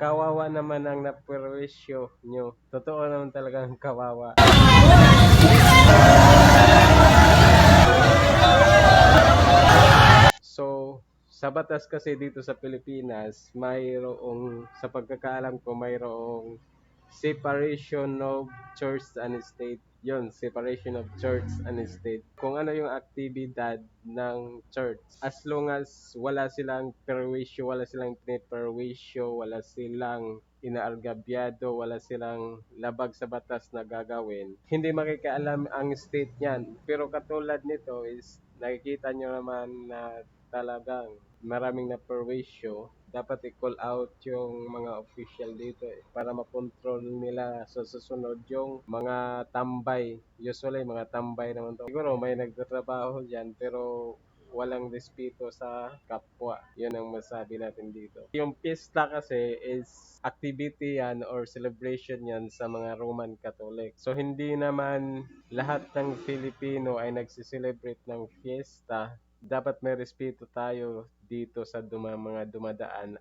kawawa naman ang naperwisyo nyo. Totoo naman talagang kawawa. So, sa batas kasi dito sa Pilipinas, mayroong, sa pagkakaalam ko, mayroong separation of church and state. Yun, separation of church and state. Kung ano yung aktibidad ng church. As long as wala silang perwisyo, wala silang piniperwisyo, wala silang inaargabyado, wala silang labag sa batas na gagawin, hindi makikialam ang state niyan. Pero katulad nito is, nakikita nyo naman na talagang maraming na perwisyo, dapat i-call out yung mga official dito para makontrol nila sa susunod yung mga tambay. Usually mga tambay naman to. Siguro may nagtatrabaho dyan pero walang respeto sa kapwa. Yun ang masabi natin dito. Yung pista kasi is activity yan or celebration yan sa mga Roman Catholic. So hindi naman lahat ng Filipino ay nagsiselebrate ng fiesta. Dapat may respeto tayo dito sa mga dumadaan